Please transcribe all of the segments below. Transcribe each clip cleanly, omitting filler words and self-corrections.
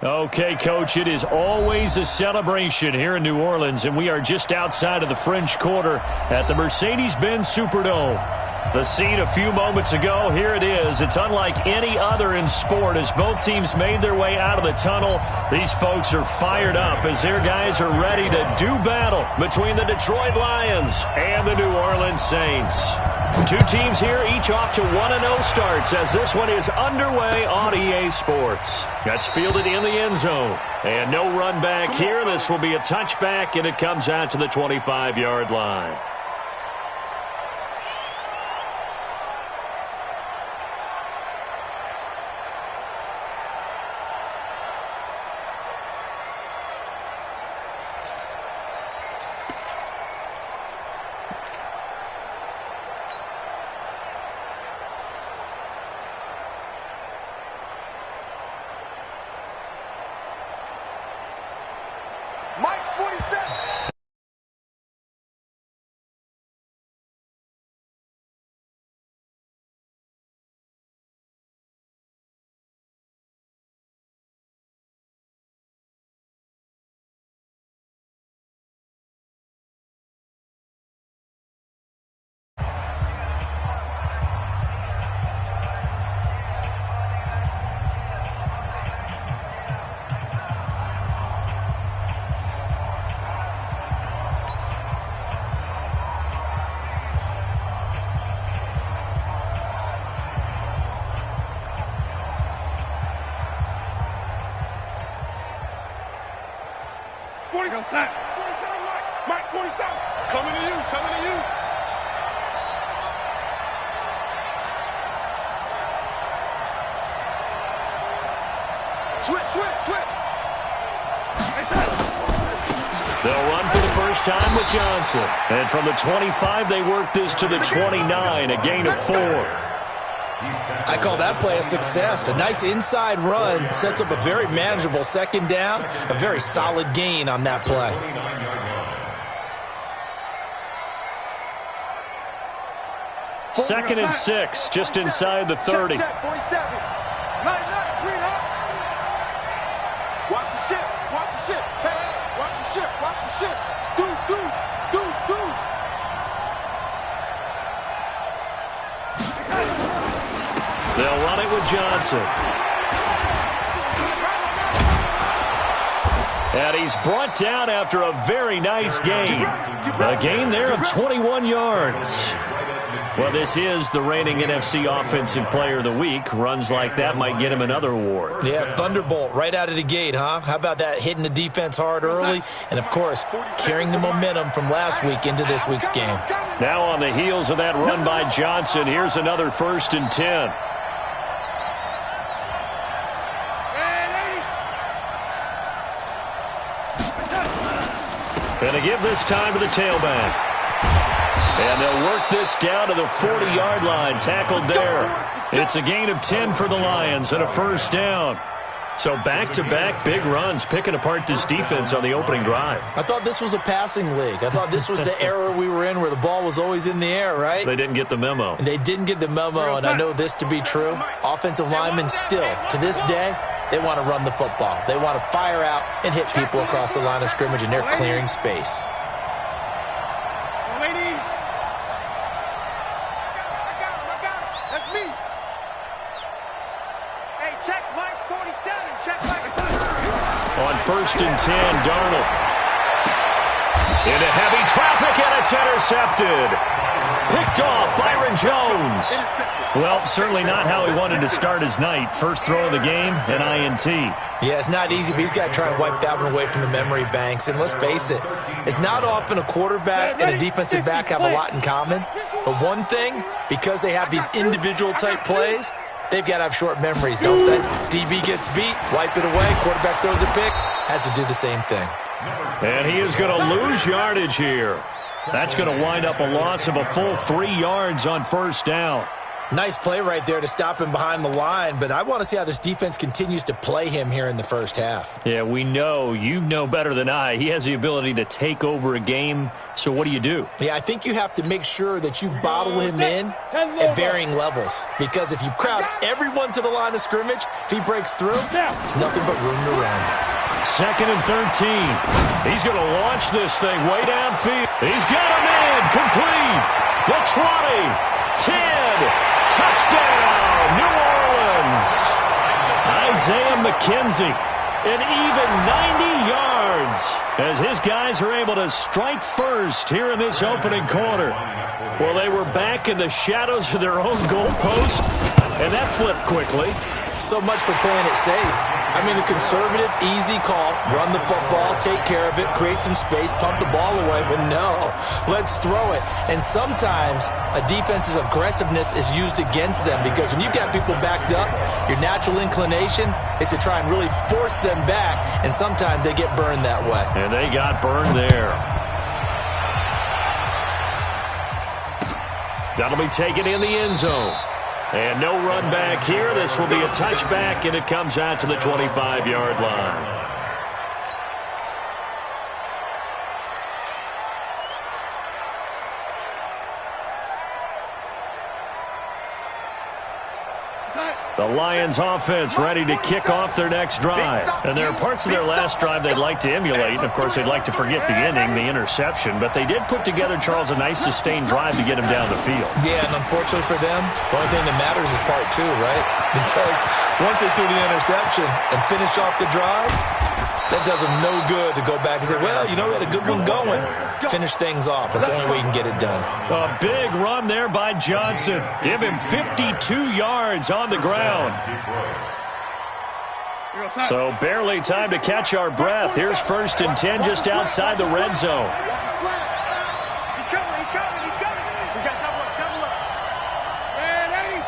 Okay, Coach, it is always a celebration here in New Orleans, and we are just outside of the French Quarter at the Mercedes-Benz Superdome. The scene a few moments ago, here it is. It's unlike any other in sport as both teams made their way out of the tunnel. These folks are fired up as their guys are ready to do battle between the Detroit Lions and the New Orleans Saints. Two teams here, each off to 1-0 starts as this one is underway on EA Sports. That's fielded in the end zone. And no run back here. This will be a touchback, and it comes out to the 25-yard line. Mike 47, coming to you, coming to you. Switch. They'll run for the first time with Johnson. And from the 25, they work this to the 29, a gain of 4. I call that play a success. A nice inside run sets up a very manageable second down, a very solid gain on that play. Second and 6, just inside the 30. Check, 47. Nice, sweetheart. Watch the ship. Hey, watch the ship. Deuce. They'll run it with Johnson. And he's brought down after a very nice gain. A gain there of 21 yards. Well, this is the reigning NFC Offensive Player of the Week. Runs like that might get him another award. Yeah, thunderbolt right out of the gate, huh? How about that, hitting the defense hard early? And, of course, carrying the momentum from last week into this week's game. Now on the heels of that run by Johnson, here's another 1st and 10. Going to give this time to the tailback. And they'll work this down to the 40-yard line, tackled there. It's a gain of 10 for the Lions and a first down. So back-to-back big runs, picking apart this defense on the opening drive. I thought this was a passing league. I thought this was the era we were in where the ball was always in the air, right? They didn't get the memo. And they didn't get the memo, and I know this to be true. Offensive linemen still, to this day, they want to run the football. They want to fire out and hit people across the line of scrimmage, and they're clearing space. On 1st and 10, Darnold. Into heavy traffic, and it's intercepted. Picked off, Byron Jones. Well, certainly not how he wanted to start his night. First throw of the game, an INT. Yeah, it's not easy, but he's got to try and wipe that one away from the memory banks. And let's face it, it's not often a quarterback and a defensive back have a lot in common. But one thing, because they have these individual type plays, they've got to have short memories, don't they? DB gets beat, wipe it away, quarterback throws a pick, has to do the same thing. And he is going to lose yardage here. That's going to wind up a loss of a full 3 yards on first down. Nice play right there to stop him behind the line, but I want to see how this defense continues to play him here in the first half. Yeah, we know. You know better than I. He has the ability to take over a game, so what do you do? Yeah, I think you have to make sure that you bottle him in at varying levels, because if you crowd everyone to the line of scrimmage, if he breaks through, there's nothing but room to run. 2nd and 13. He's going to launch this thing way downfield. He's got him in. Complete. The 20. 10. Touchdown, New Orleans. Isaiah McKenzie, an even 90 yards as his guys are able to strike first here in this opening quarter. Well, they were back in the shadows of their own goalpost, and that flipped quickly. So much for playing it safe. I mean, the conservative, easy call, run the football, take care of it, create some space, pump the ball away, but no, let's throw it. And sometimes a defense's aggressiveness is used against them, because when you've got people backed up, your natural inclination is to try and really force them back, and sometimes they get burned that way. And they got burned there. That'll be taken in the end zone. And no run back here. This will be a touchback, and it comes out to the 25-yard line. The Lions offense ready to kick off their next drive. And there are parts of their last drive they'd like to emulate. And, of course, they'd like to forget the inning, the interception. But they did put together, Charles, a nice sustained drive to get him down the field. Yeah, and unfortunately for them, the only thing that matters is part 2, right? Because once they threw the interception and finished off the drive, that does them no good to go back and say, well, you know, we had a good one going. Finish things off. That's the only way you can get it done. A big run there by Johnson. Give him 52 yards on the ground. So barely time to catch our breath. Here's 1st and 10 just outside the red zone. He's coming. We got double up. And 80.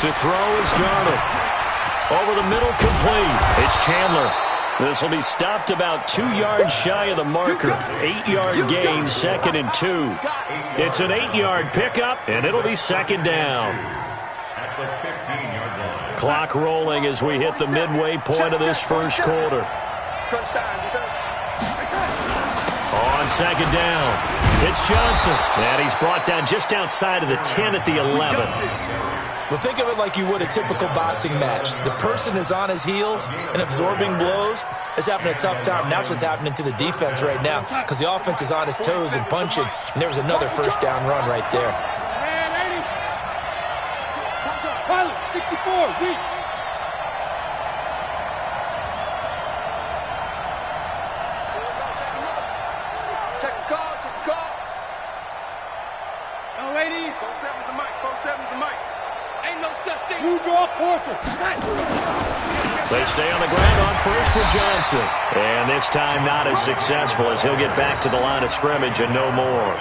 To throw is Darnold. Over the middle, complete. It's Chandler. This will be stopped about 2 yards shy of the marker. 8-yard gain, 2nd and 2. It's an 8-yard pickup, and it'll be 2nd down. Clock rolling as we hit the midway point of this first quarter. On 2nd down, it's Johnson. And he's brought down just outside of the 10 at the 11. Well, think of it like you would a typical boxing match. The person is on his heels and absorbing blows is having a tough time. And that's what's happening to the defense right now, because the offense is on his toes and punching. And there was another first down run right there. 64, weak. Check the call. No, 80. 47's the mic. Ain't no such thing. You draw Corker. They stay on the ground on first with Johnson. And this time not as successful, as he'll get back to the line of scrimmage and no more.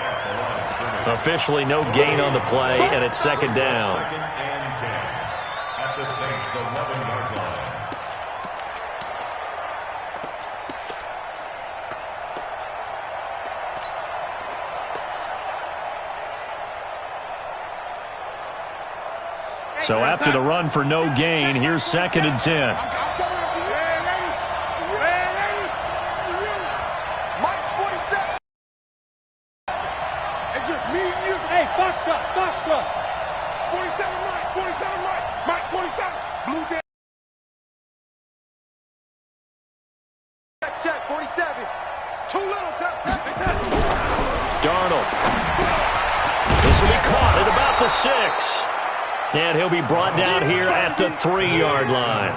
Officially no gain on the play, and it's 2nd down. At the Saints' 11-yard line. So after the run for no gain, here's 2nd and 10. Mike's 47. It's just me and you. Hey, Foxtrot. 47 Mike. Mike 47. Blue down. Check, 47. Too little. Darnold. This will be caught at about the 6. And he'll be brought down here at the 3-yard line.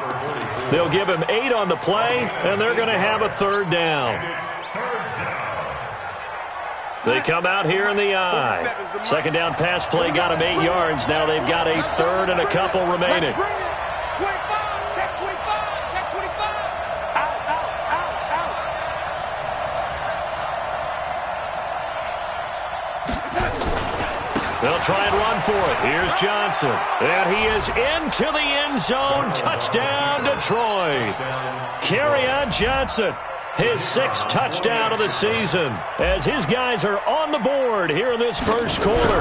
They'll give him 8 on the play, and they're going to have a 3rd down. They come out here in the I. 2nd down pass play got him 8 yards. Now they've got a 3rd and a couple remaining. 25. Check 25. Check 25. Out. They'll try and run for it. Here's Johnson. And he is into the end zone. Touchdown, Detroit. Kerryon Johnson, his 6th touchdown of the season, as his guys are on the board here in this first quarter.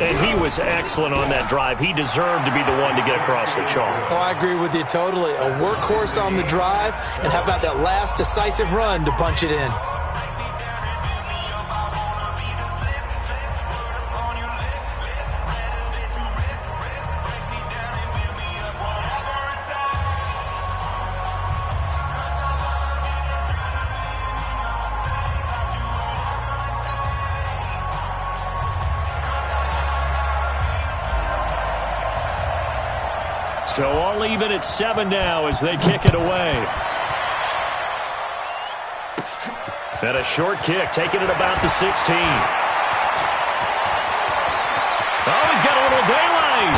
And he was excellent on that drive. He deserved to be the one to get across the chalk. Oh, I agree with you totally. A workhorse on the drive, and how about that last decisive run to punch it in? So all even at 7 now as they kick it away. And a short kick, taking it about the 16. Oh, he's got a little daylight.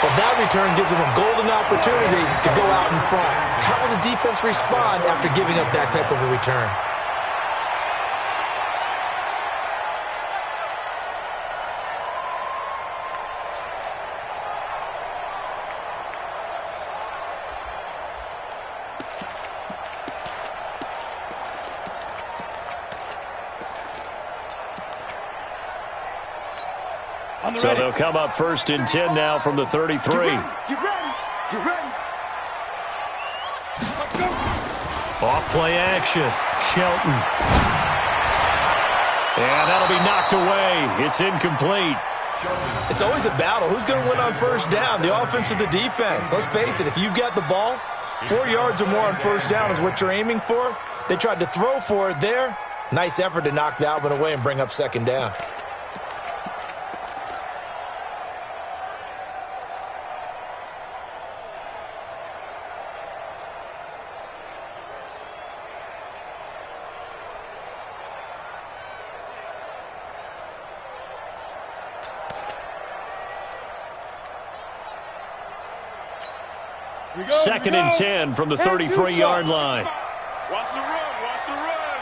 Well, that return gives him a golden opportunity to go out in front. How will the defense respond after giving up that type of a return? So they'll come up 1st and 10 now from the 33. Get ready. Get ready. Let's go. Off play action. Shelton. And that'll be knocked away. It's incomplete. It's always a battle. Who's going to win on 1st down, the offense or the defense? Let's face it, if you've got the ball, 4 yards or more on 1st down is what you're aiming for. They tried to throw for it there. Nice effort to knock that one away and bring up 2nd down. Second and 10 from the 33-yard line. Watch the run. Watch the run.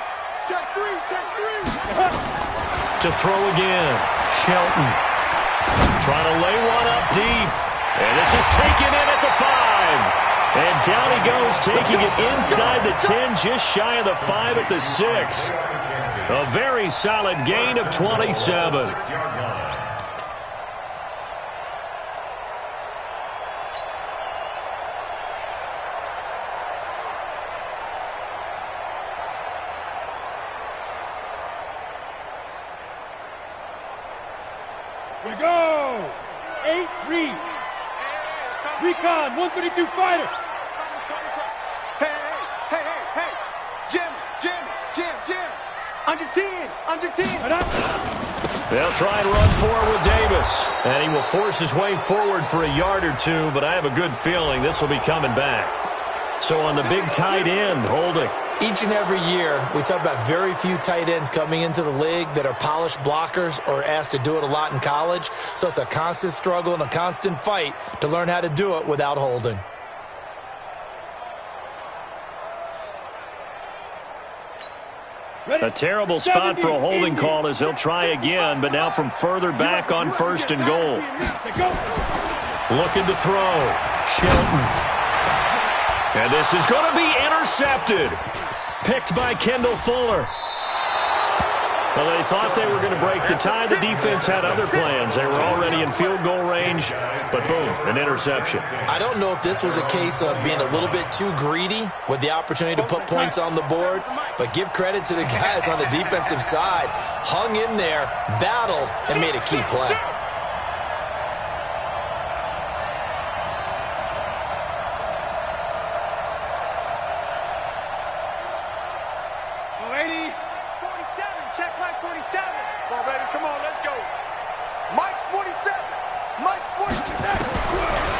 Check 3. Check 3. To throw again. Shelton. Trying to lay one up deep. And this is taken in at the 5. And down he goes, taking it inside the 10, just shy of the 5 at the 6. A very solid gain of 27. We go. 8 read. Recon 132 fighter. Hey. Jim. Under 10. They'll try and run forward with Davis. And he will force his way forward for a yard or two, but I have a good feeling this will be coming back. So on the big tight end, holding. Each and every year, we talk about very few tight ends coming into the league that are polished blockers or asked to do it a lot in college. So it's a constant struggle and a constant fight to learn how to do it without holding. A terrible spot for a holding call as they'll try again, but now from further back on 1st and goal. Looking to throw. Shelton. And this is going to be intercepted. Picked by Kendall Fuller. Well, they thought they were going to break the tie. The defense had other plans. They were already in field goal range, but boom, an interception. I don't know if this was a case of being a little bit too greedy with the opportunity to put points on the board, but give credit to the guys on the defensive side. Hung in there, battled, and made a key play.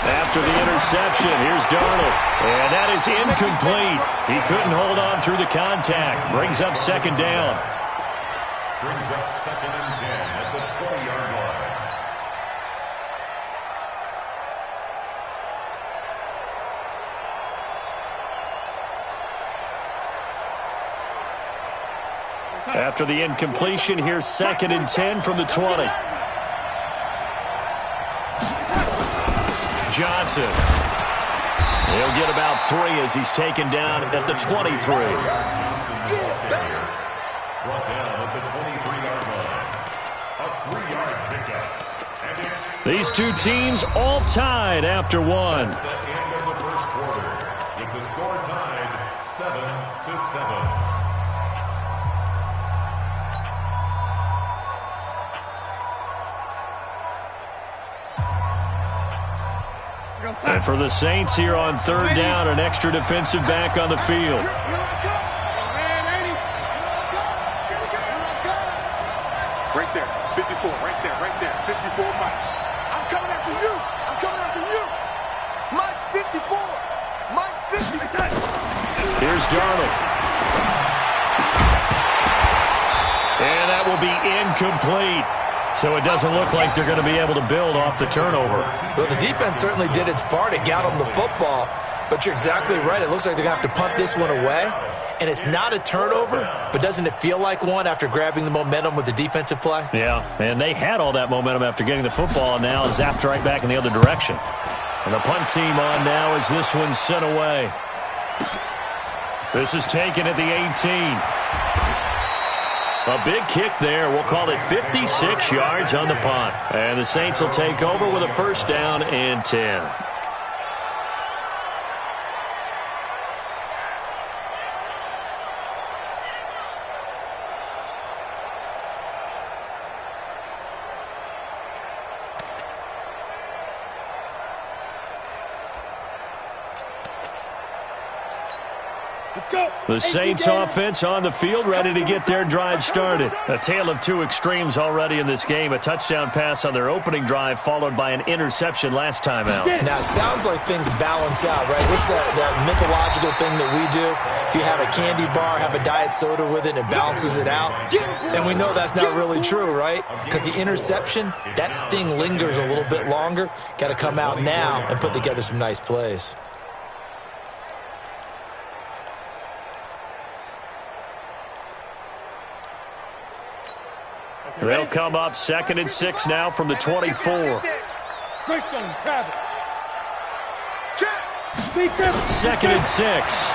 After the interception, here's Darnold. And that is incomplete. He couldn't hold on through the contact. Brings up 2nd down. Brings up 2nd and 10 at the 20-yard line. After the incompletion, here's 2nd and 10 from the 20. Johnson. He'll get about 3 as he's taken down at the 23. Brought down at the 23-yard line. A 3-yard pickup. These two teams all tied after one. That's the end of the first quarter, with the score tied 7-7. And for the Saints here on 3rd down, an extra defensive back on the field. Right there, 54, right there, 54, Mike. I'm coming after you. I'm coming after you. Mike's 54. Mike's 50. Here's Darnold. And that will be incomplete. So it doesn't look like they're going to be able to build off the turnover. Well, the defense certainly did its part. It got them the football. But you're exactly right. It looks like they're going to have to punt this one away. And it's not a turnover, but doesn't it feel like one after grabbing the momentum with the defensive play? Yeah, and they had all that momentum after getting the football, and now zapped right back in the other direction. And the punt team on now as this one's sent away. This is taken at the 18. A big kick there. We'll call it 56 yards on the punt. And the Saints will take over with a 1st down and 10. The Saints offense on the field, ready to get their drive started. A tale of two extremes already in this game. A touchdown pass on their opening drive, followed by an interception last time out. Now, it sounds like things balance out, right? What's that mythological thing that we do? If you have a candy bar, have a diet soda with it, and it balances it out. And we know that's not really true, right? Because the interception, that sting lingers a little bit longer. Got to come out now and put together some nice plays. They'll come up 2nd and 6 now from the 24. 2nd and 6.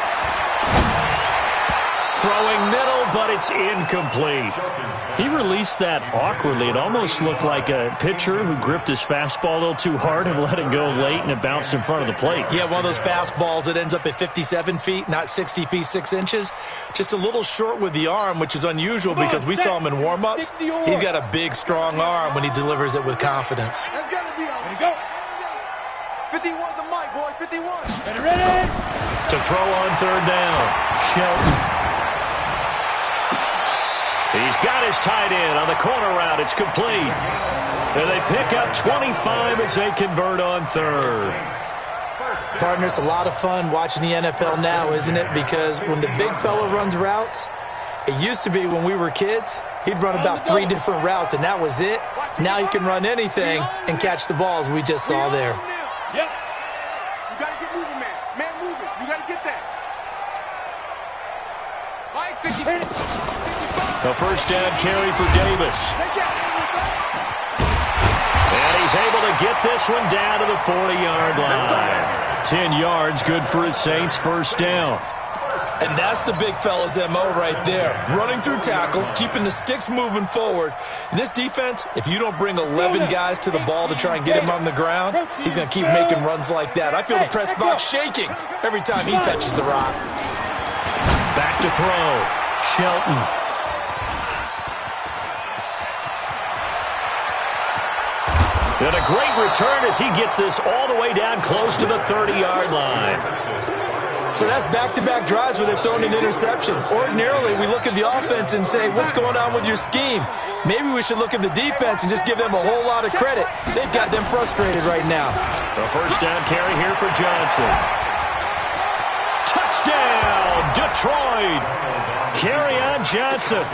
Throwing middle, but it's incomplete. He released that awkwardly. It almost looked like a pitcher who gripped his fastball a little too hard and let it go late, and it bounced in front of the plate. Yeah, one of those fastballs that ends up at 57 feet, not 60 feet, 6 inches. Just a little short with the arm, which is unusual because we saw him in warm-ups. He's got a big, strong arm when he delivers it with confidence. That's got to be out. Ready, go. 51's the mic, boy. 51. Ready? To throw on 3rd down, Shelton. He's got his tight end on the corner route. It's complete. And they pick up 25 as they convert on 3rd. Partner, it's a lot of fun watching the NFL now, isn't it? Because when the big fella runs routes, it used to be when we were kids, he'd run about 3 different routes, and that was it. Now he can run anything and catch the balls we just saw there. Yep. You got to get moving, man. Man moving. You got to get that. Mike, 50. A 1st down carry for Davis. And he's able to get this one down to the 40-yard line. 10 yards, good for his Saints' 1st down. And that's the big fella's MO right there. Running through tackles, keeping the sticks moving forward. In this defense, if you don't bring 11 guys to the ball to try and get him on the ground, he's going to keep making runs like that. I feel the press box shaking every time he touches the rock. Back to throw. Shelton. And a great return as he gets this all the way down close to the 30-yard line. So that's back-to-back drives where they've thrown an interception. Ordinarily, we look at the offense and say, what's going on with your scheme? Maybe we should look at the defense and just give them a whole lot of credit. They've got them frustrated right now. A 1st down carry here for Johnson. Touchdown, Detroit! Kerryon Johnson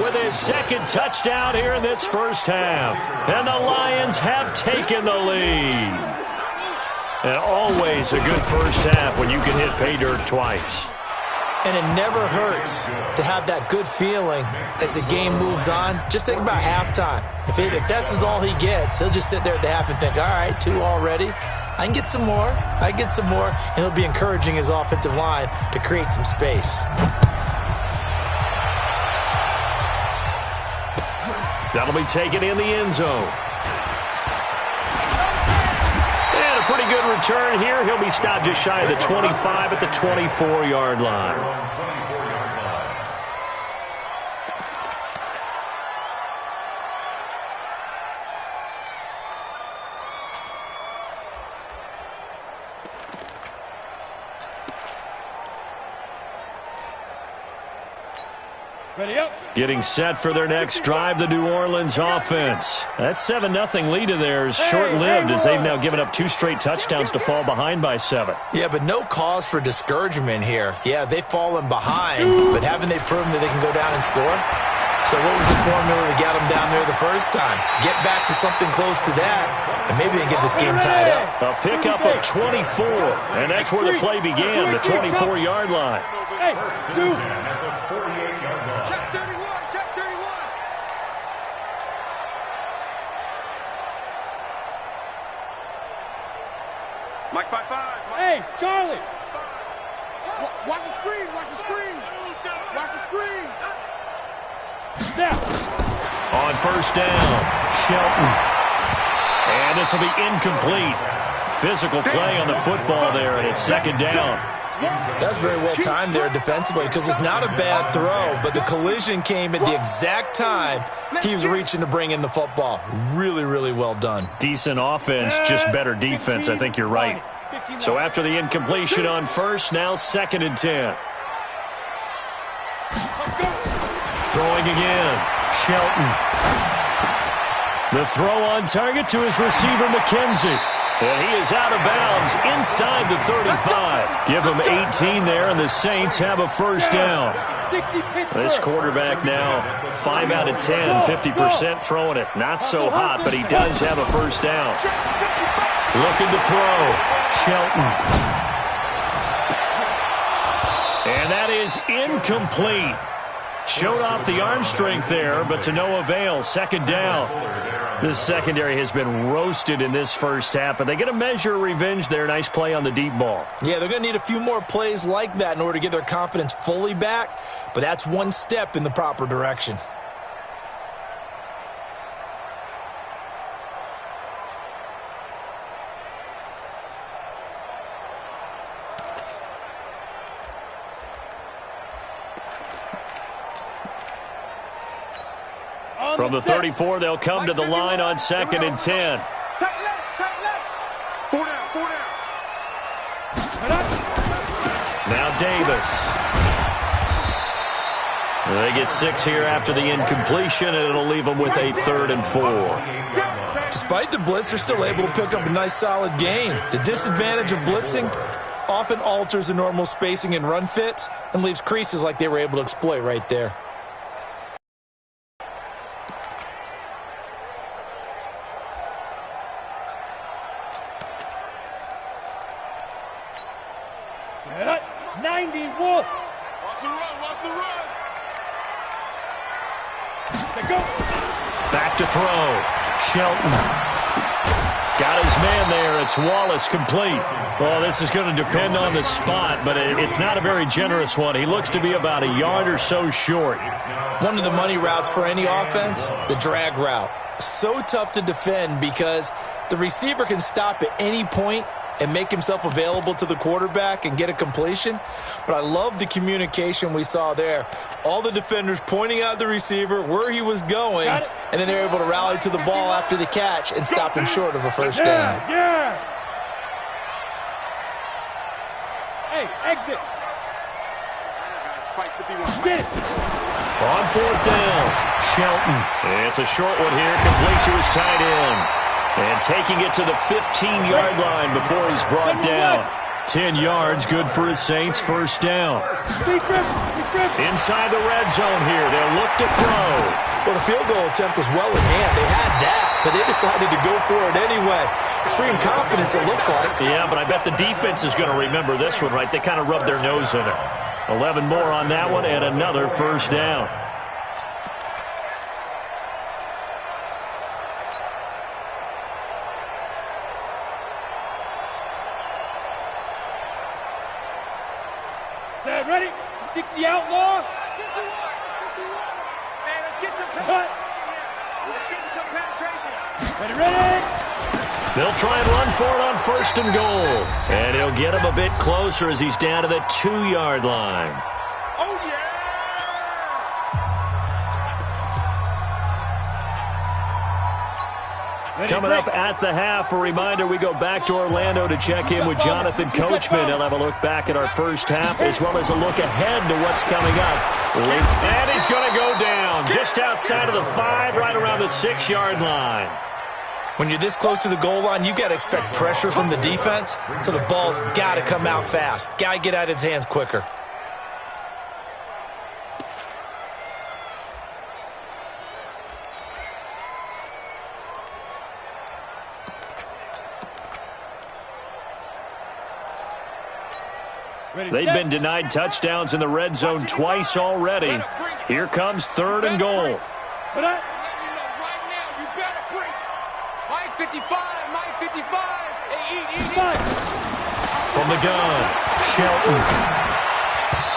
with his 2nd touchdown here in this 1st half. And the Lions have taken the lead. And always a good 1st half when you can hit pay dirt twice. And it never hurts to have that good feeling as the game moves on. Just think about halftime. If that's all he gets, he'll just sit there at the half and think, all right, 2 already. I can get some more. I can get some more. And he'll be encouraging his offensive line to create some space. That'll be taken in the end zone. And a pretty good return here. He'll be stopped just shy of the 25 at the 24-yard line. Ready up. Getting set for their next drive, the New Orleans offense. That 7-0 lead of theirs short-lived as they've now given up 2 straight touchdowns to fall behind by 7. Yeah, but no cause for discouragement here. Yeah, they've fallen behind, but haven't they proven that they can go down and score? So what was the formula to get them down there the first time? Get back to something close to that, and maybe they can get this game tied up. A pickup of 24, and that's where the play began, the 24-yard line. Hey, 2. At the 48-yard line. Check 31, check 31. Mike 5-5. Hey, Charlie. Watch the screen, watch the screen. Watch the screen. Snap. On first down, Shelton. And this will be incomplete. Physical play on the football there, and it's second down. That's very well timed there defensively because it's not a bad throw, but the collision came at the exact time he was reaching to bring in the football. Really, really well done. Decent offense, just better defense. I think you're right. So after the incompletion on first, now 2nd and 10. Throwing again, Shelton. The throw on target to his receiver, McKenzie. And he is out of bounds inside the 35. Give him 18 there, and the Saints have a first down. This quarterback now 5 out of 10, 50% throwing it. Not so hot, but he does have a first down. Looking to throw, Shelton. And that is incomplete. Showed off the arm strength there, but to no avail. 2nd down. This secondary has been roasted in this first half, but they get a measure of revenge there. Nice play on the deep ball. Yeah, they're going to need a few more plays like that in order to get their confidence fully back, but that's one step in the proper direction. From the 34, they'll come to the line on 2nd and 10. Tight left, tight left. 4 down, 4 down. Now Davis. They get 6 here after the incompletion, and it'll leave them with a 3rd and 4. Despite the blitz, they're still able to pick up a nice solid gain. The disadvantage of blitzing often alters the normal spacing and run fits and leaves creases like they were able to exploit right there. Set up. 90 Wolf. Watch the run, watch the run. Let go. Back to throw. Shelton. Got his man there. It's Wallace complete. Well, this is going to depend on the spot, but it's not a very generous one. He looks to be about a yard or so short. One of the money routes for any offense, the drag route. So tough to defend because the receiver can stop at any point and make himself available to the quarterback and get a completion. But I love the communication we saw there. All the defenders pointing out the receiver, where he was going, and then they're able to rally to the ball after the catch and stop him short of a first down. Yes. Hey, exit. Fight 51. Get it. On 4th down, Shelton. It's a short one here, complete to his tight end. And taking it to the 15-yard line before he's brought down. 10 yards, good for his Saints, first down. Inside the red zone here, they'll look to throw. Well, the field goal attempt was well in hand. They had that, but they decided to go for it anyway. Extreme confidence, it looks like. Yeah, but I bet the defense is going to remember this one, right? They kind of rubbed their nose in it. 11 more on that one and another first down. Set, ready? 60 outlaw. Hey, let's get some penetration. Ready? They'll try and run for it on first and goal. And he'll get him a bit closer as he's down to the 2-yard line. Oh, yeah! Coming up at the half, a reminder, we go back to Orlando to check in with Jonathan Coachman. He'll have a look back at our first half as well as a look ahead to what's coming up. And he's going to go down just outside of the 5, right around the 6-yard line. When you're this close to the goal line, you got to expect pressure from the defense, so the ball's got to come out fast. Got to get out of his hands quicker. They've been denied touchdowns in the red zone twice already. Here comes 3rd and goal. Mike 55, Mike 55. Hey, eat. From the gun, Shelton.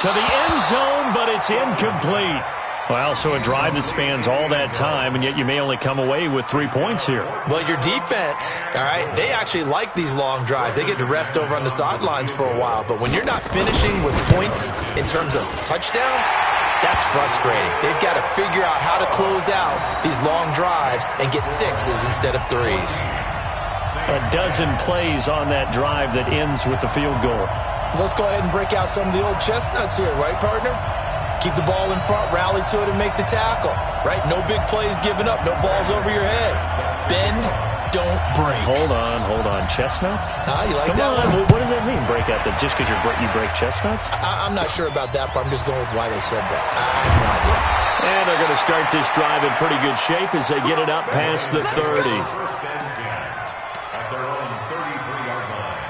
To the end zone, but it's incomplete. Well, so a drive that spans all that time, and yet you may only come away with 3 points here. Well, your defense, all right, they actually like these long drives. They get to rest over on the sidelines for a while. But when you're not finishing with points in terms of touchdowns, that's frustrating. They've got to figure out how to close out these long drives and get 6s instead of 3s. A dozen plays on that drive that ends with the field goal. Let's go ahead and break out some of the old chestnuts here, right, partner? Keep the ball in front, rally to it, and make the tackle, right? No big plays given up, no balls over your head. Bend, don't break. Hold on. Chestnuts? You like Come that on. one? What does that mean, break out? That just because you break chestnuts? I'm not sure about that, but I'm just going with why they said that. I have no idea. And they're going to start this drive in pretty good shape as they get it up past the 30. First and 10 at their own 33-yard line.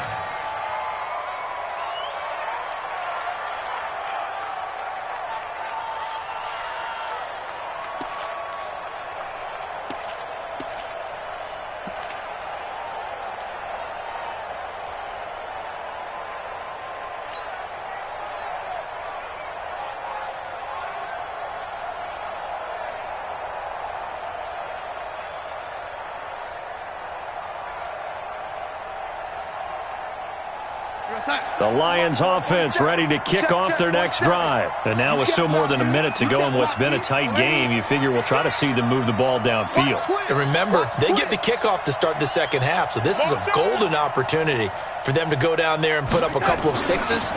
The Lions offense ready to kick off their next drive. And now with still more than a minute to go in what's been a tight game, you figure we'll try to see them move the ball downfield. And remember, they get the kickoff to start the second half, so this is a golden opportunity for them to go down there and put up a couple of 6s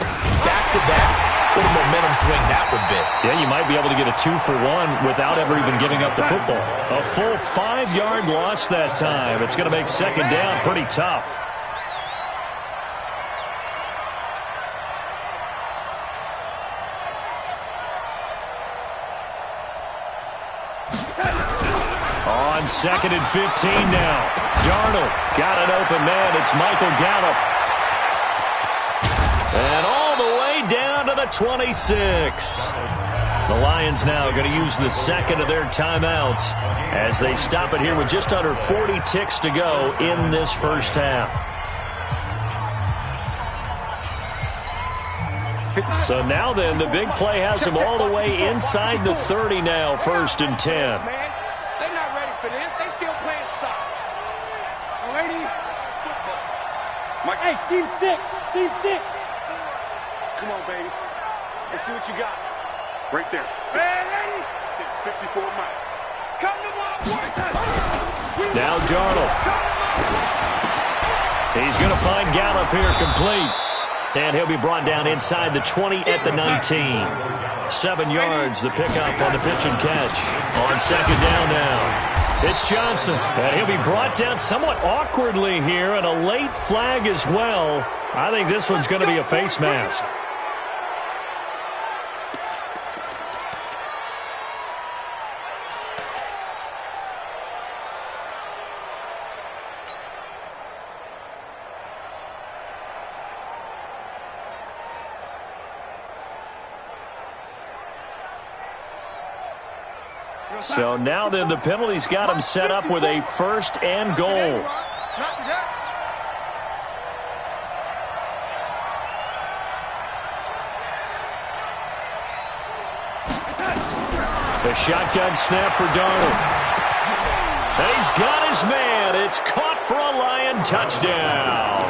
back-to-back. What a momentum swing that would be. Yeah, you might be able to get a 2-for-1 without ever even giving up the football. A full 5-yard loss that time. It's going to make second down pretty tough. On 2nd and 15 now. Darnold got an open man. It's Michael Gallup. And all the way down to the 26. The Lions now going to use the second of their timeouts as they stop it here with just under 40 ticks to go in this first half. So now then, the big play has them all the way inside the 30 now, 1st and 10. Man, they're not ready for this. They still playing soccer. Lady, football. Mike. Hey, team 6. Come on, baby. Let's see what you got. Right there. Hey, lady. 54 Mike. Come to my one time. Now Darnold. He's going to find Gallup here complete. And he'll be brought down inside the 20 at the 19. 7 yards, the pickup on the pitch and catch. On second down now. It's Johnson. And he'll be brought down somewhat awkwardly here, and a late flag as well. I think this one's going to be a face mask. So now then the penalty's got him set up with a 1st and goal. The shotgun snap for Darnold. And he's got his man. It's caught for a Lion touchdown.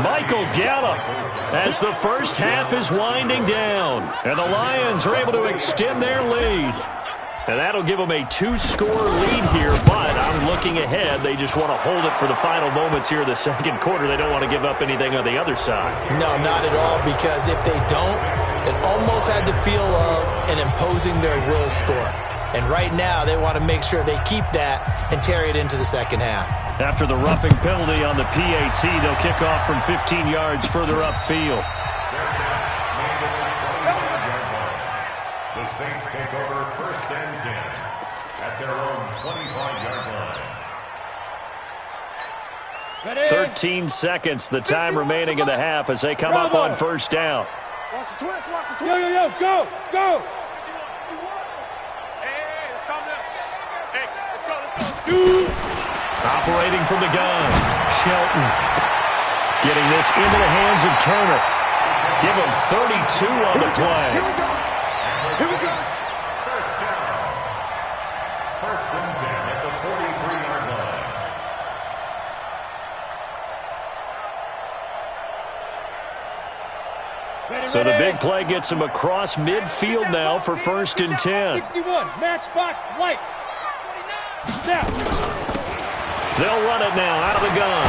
Michael Gallup as the first half is winding down. And the Lions are able to extend their lead. And that'll give them a 2-score lead here, but I'm looking ahead. They just want to hold it for the final moments here in the second quarter. They don't want to give up anything on the other side. No, not at all, because if they don't, it almost had the feel of an imposing their will score. And right now, they want to make sure they keep that and carry it into the second half. After the roughing penalty on the PAT, they'll kick off from 15 yards further upfield. The Saints take over 1st and 10 at their own 25-yard line. 13 seconds, the time remaining in the half as they come up on 1st down. Watch the twist, watch the twist. Yo, yo, yo, go, go. Operating from the gun, Shelton. Getting this into the hands of Turner. Give him 32 on the play. Here we go. 1st down. 1st and 10 at the 43-yard line. So the big play gets him across midfield now for 1st and 10. 61, matchbox lights. Now. They'll run it now out of the gun.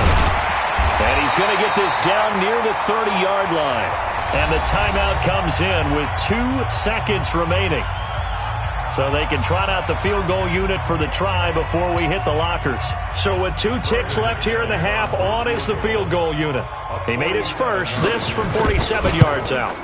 And he's going to get this down near the 30-yard line. And the timeout comes in with 2 seconds remaining. So they can trot out the field goal unit for the try before we hit the lockers. So with 2 ticks left here in the half, on is the field goal unit. He made his first, this from 47 yards out.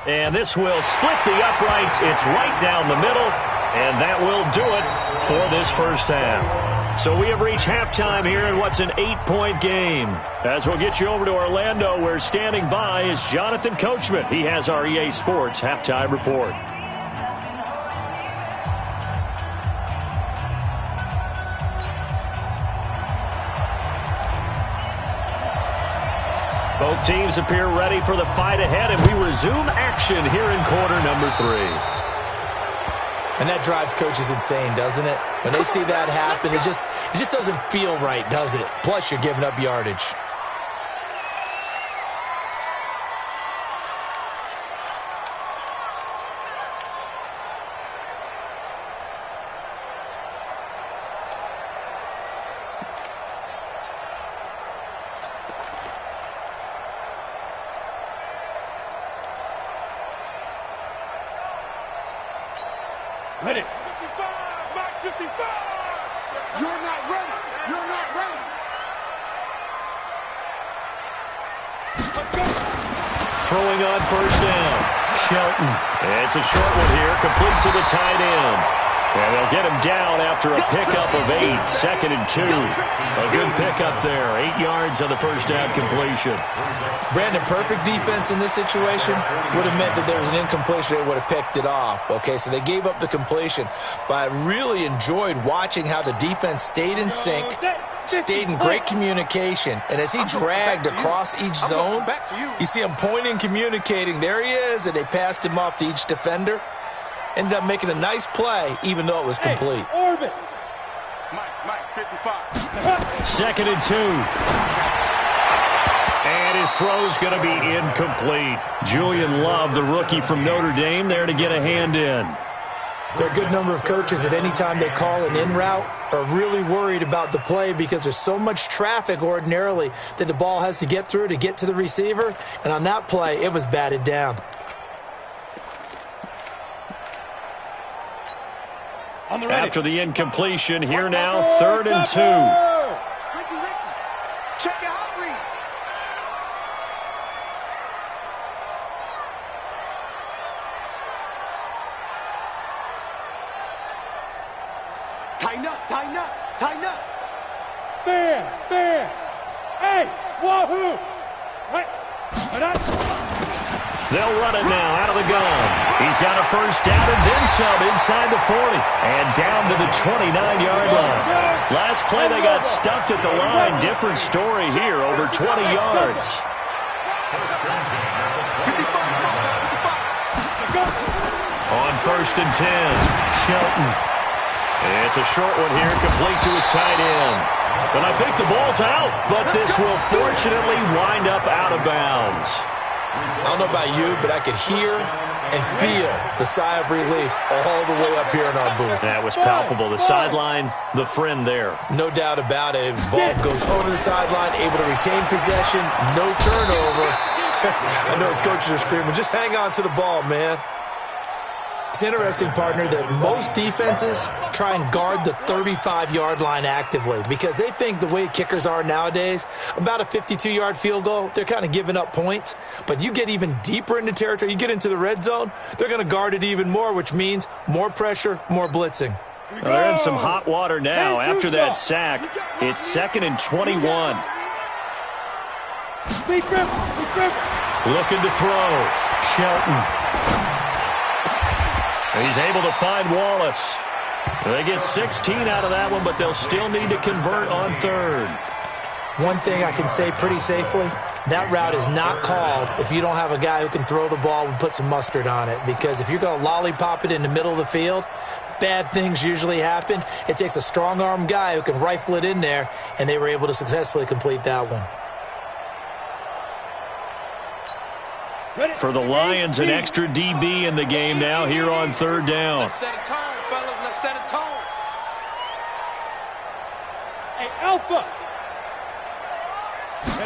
And this will split the uprights. It's right down the middle. And that will do it for this first half. So we have reached halftime here in what's an 8-point game. As we'll get you over to Orlando, where standing by is Jonathan Coachman. He has our EA Sports halftime report. Both teams appear ready for the fight ahead, and we resume action here in quarter number 3. And that drives coaches insane, doesn't it? When they see that happen, it just doesn't feel right, does it? Plus, you're giving up yardage. Ready. 55, Mike 55. You're not ready. You're not ready. Throwing on 1st down. Shelton. It's a short one here, complete to the tight end. And they'll get him down after a pickup of 8, 2nd and 2. A good pickup there, 8 yards on the 1st down completion. Brandon, perfect defense in this situation would have meant that there was an incompletion. They would have picked it off. Okay, so they gave up the completion. But I really enjoyed watching how the defense stayed in sync, stayed in great communication. And as he dragged across each zone, you see him pointing, communicating. There he is, and they passed him off to each defender. Ended up making a nice play, even though it was complete. Hey, orbit. Mike 55. 2nd and 2. And his throw's going to be incomplete. Julian Love, the rookie from Notre Dame, there to get a hand in. There are a good number of coaches at any time they call an in route are really worried about the play because there's so much traffic ordinarily that the ball has to get through to get to the receiver. And on that play, it was batted down. After the incompletion, here now, 3rd and 2. Check it out, Reed. Tighten up, tighten up, tighten up. Bam, bam. Hey, wahoo. Right. They'll run it now out of the gun. He's got a first down and then some inside the 40 and down to the 29-yard line. Last play they got stuffed at the line. Different story here, over 20 yards. On 1st and 10, Shelton. It's a short one here, complete to his tight end. And I think the ball's out, but this will fortunately wind up out of bounds. I don't know about you, but I could hear and feel the sigh of relief all the way up here in our booth. That was palpable. The sideline, the friend there. No doubt about it. If the ball goes over the sideline, able to retain possession, no turnover. I know his coaches are screaming, just hang on to the ball, man. It's interesting, partner, that most defenses try and guard the 35-yard line actively because they think the way kickers are nowadays, about a 52-yard field goal, they're kind of giving up points. But you get even deeper into territory, you get into the red zone, they're going to guard it even more, which means more pressure, more blitzing. Well, they're in some hot water now. After that sack, it's 2nd and 21. Looking to throw. Shelton. He's able to find Wallace. They get 16 out of that one, but they'll still need to convert on 3rd. One thing I can say pretty safely, that route is not called if you don't have a guy who can throw the ball and put some mustard on it. Because if you're going to lollipop it in the middle of the field, bad things usually happen. It takes a strong-arm guy who can rifle it in there, and they were able to successfully complete that one. For the Lions, an extra DB in the game now here on 3rd down. Let's set a tone, fellas. Let's set a tone. Hey, Alpha.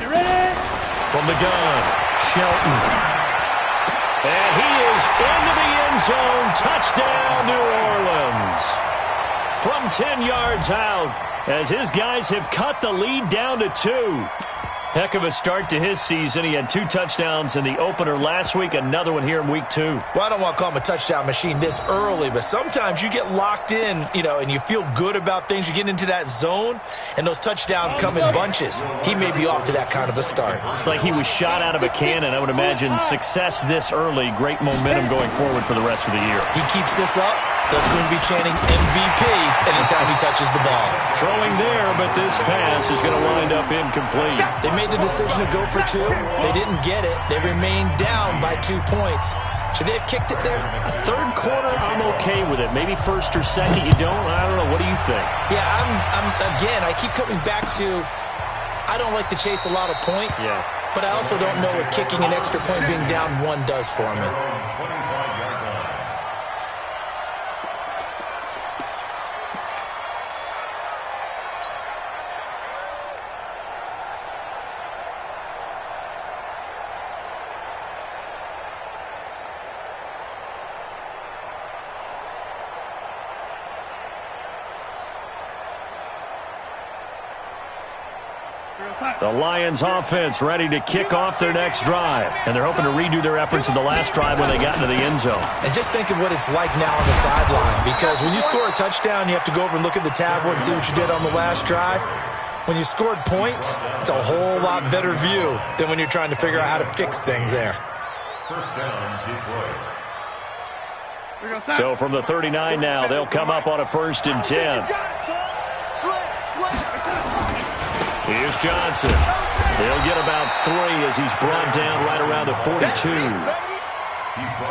Ready? From the gun, Shelton. And he is into the end zone. Touchdown, New Orleans. From 10 yards out, as his guys have cut the lead down to 2. Heck of a start to his season. He had 2 touchdowns in the opener last week, another one here in week 2. Well, I don't want to call him a touchdown machine this early, but sometimes you get locked in, and you feel good about things. You get into that zone, and those touchdowns come in bunches. He may be off to that kind of a start. It's like he was shot out of a cannon. I would imagine success this early, great momentum going forward for the rest of the year. He keeps this up, they'll soon be chanting MVP anytime he touches the ball. Throwing there, but this pass is going to wind up incomplete. They made the decision to go for 2. They didn't get it. They remained down by 2 points. Should they have kicked it there? 3rd quarter, I'm okay with it. Maybe 1st or 2nd, you don't. I don't know. What do you think? Yeah, again, I keep coming back to I don't like to chase a lot of points, but I also don't know what kicking an extra point being down 1 does for me. The Lions offense ready to kick off their next drive. And they're hoping to redo their efforts in the last drive when they got into the end zone. And just think of what it's like now on the sideline. Because when you score a touchdown, you have to go over and look at the tablet and see what you did on the last drive. When you scored points, it's a whole lot better view than when you're trying to figure out how to fix things there. 1st down, Detroit. So from the 39 now, they'll come up on a 1st and 10. Here's Johnson. He'll get about 3 as he's brought down right around the 42.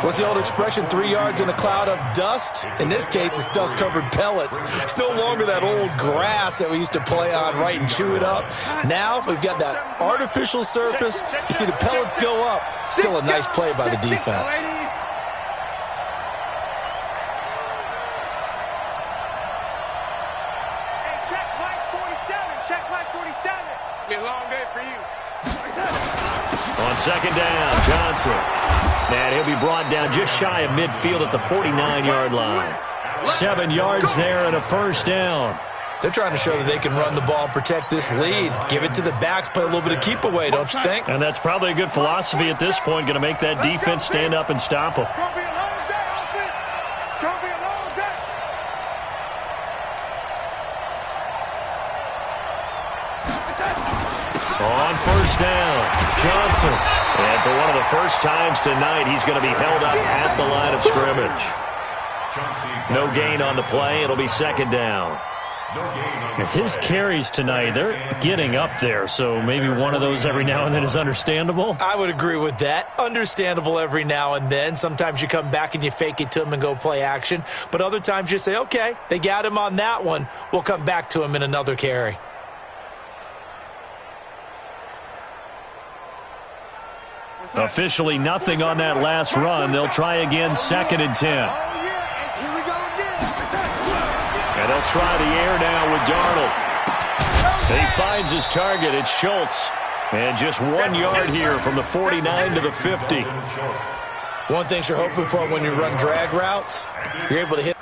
What's the old expression, 3 yards in a cloud of dust? In this case, it's dust-covered pellets. It's no longer that old grass that we used to play on, right, and chew it up. Now we've got that artificial surface. You see the pellets go up. Still a nice play by the defense. On 2nd down, Johnson. And he'll be brought down just shy of midfield at the 49-yard line. 7 yards there and a 1st down. They're trying to show that they can run the ball, protect this lead. Give it to the backs, play a little bit of keep away, don't you think? And that's probably a good philosophy at this point, going to make that defense stand up and stop them. It's going to be a long day, offense. It's going to be a long day. On 1st down, Johnson. And for one of the first times tonight, he's going to be held up at the line of scrimmage. No gain on the play. It'll be second down. His carries tonight, they're getting up there, so maybe one of those every now and then is understandable. I would agree with that. Understandable every now and then. Sometimes you come back and you fake it to him and go play action. But other times you say, okay, they got him on that one. We'll come back to him in another carry. Officially nothing on that last run. They'll try again, 2nd and 10. And they'll try the air now with Darnold. He finds his target. It's Schultz. And just 1 yard here from the 49 to the 50. One thing you're hoping for when you run drag routes, you're able to hit.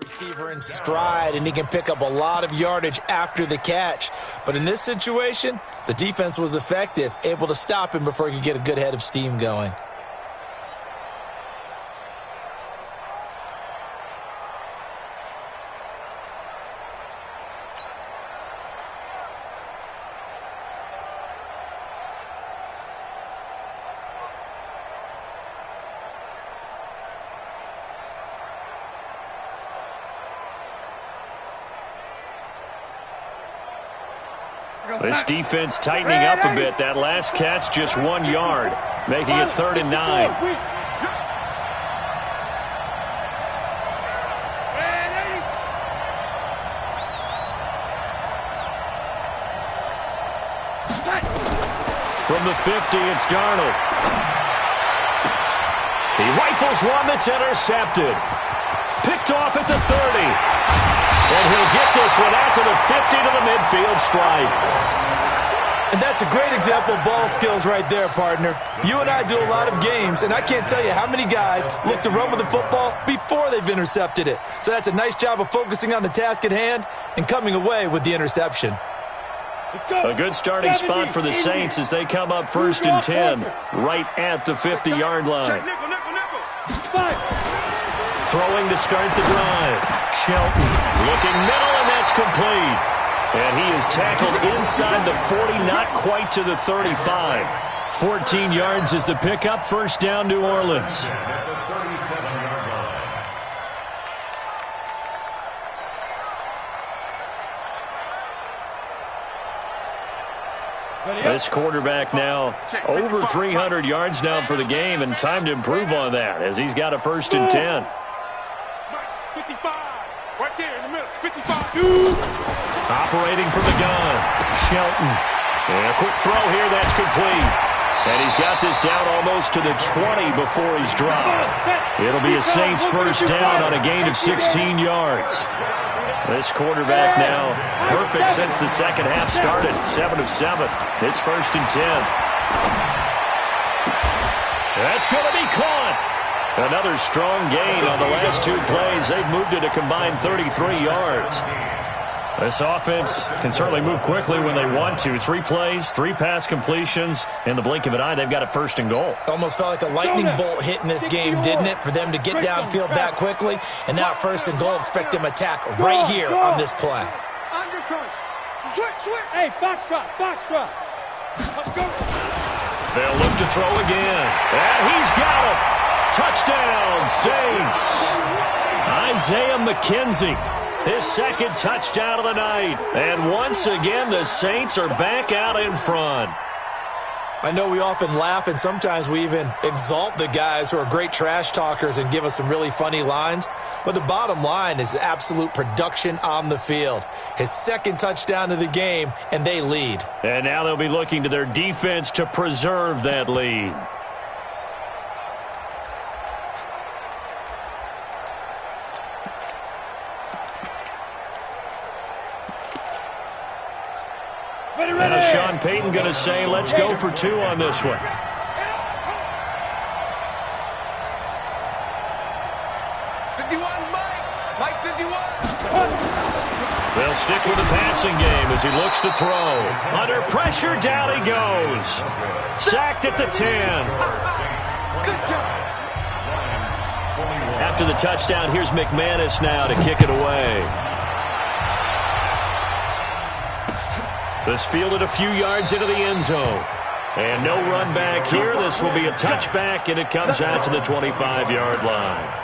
Receiver in stride, and he can pick up a lot of yardage after the catch. But in this situation, the defense was effective, able to stop him before he could get a good head of steam going. This defense tightening up a bit. That last catch just 1 yard, making it 3rd and 9. From the 50, it's Darnold. He rifles one that's intercepted. Picked off at the 30. And he'll get this one out to the 50 to the midfield stripe. And that's a great example of ball skills right there, partner. You and I do a lot of games, and I can't tell you how many guys look to run with the football before they've intercepted it. So that's a nice job of focusing on the task at hand and coming away with the interception. A good starting spot for the Saints as they come up 1st and 10, right at the 50-yard line. Throwing to start the drive. Shelton looking middle, and that's complete. And he is tackled inside the 40, not quite to the 35. 14 yards is the pickup. 1st down, New Orleans. This quarterback now over 300 yards now for the game, and time to improve on that as he's got a 1st and 10. 55, right there in the middle, 55. Operating from the gun, Shelton. And a quick throw here, that's complete. And he's got this down almost to the 20 before he's dropped. It'll be a Saints 1st down on a gain of 16 yards. This quarterback now perfect since the second half started, 7 of 7. It's 1st and 10. That's going to be caught. Another strong gain on the last 2 plays. They've moved it a combined 33 yards. This offense can certainly move quickly when they want to. 3 plays, 3 pass completions. In the blink of an eye, they've got a 1st and goal. Almost felt like a lightning bolt hit in this game, didn't it? For them to get downfield that quickly. And now 1st and goal, expect them to attack right here on this play. Switch. Hey, box drop. Let's go. They'll look to throw again. And he's got it. Touchdown, Saints. Isaiah McKenzie, his 2nd touchdown of the night. And once again, the Saints are back out in front. I know we often laugh, and sometimes we even exalt the guys who are great trash talkers and give us some really funny lines. But the bottom line is absolute production on the field. His 2nd touchdown of the game, and they lead. And now they'll be looking to their defense to preserve that lead. Now Sean Payton going to say, let's go for 2 on this one. They'll stick with the passing game as he looks to throw. Under pressure, down he goes. Sacked at the 10. Good job. After the touchdown, here's McManus now to kick it away. This fielded a few yards into the end zone. And no run back here. This will be a touchback, and it comes out to the 25-yard line.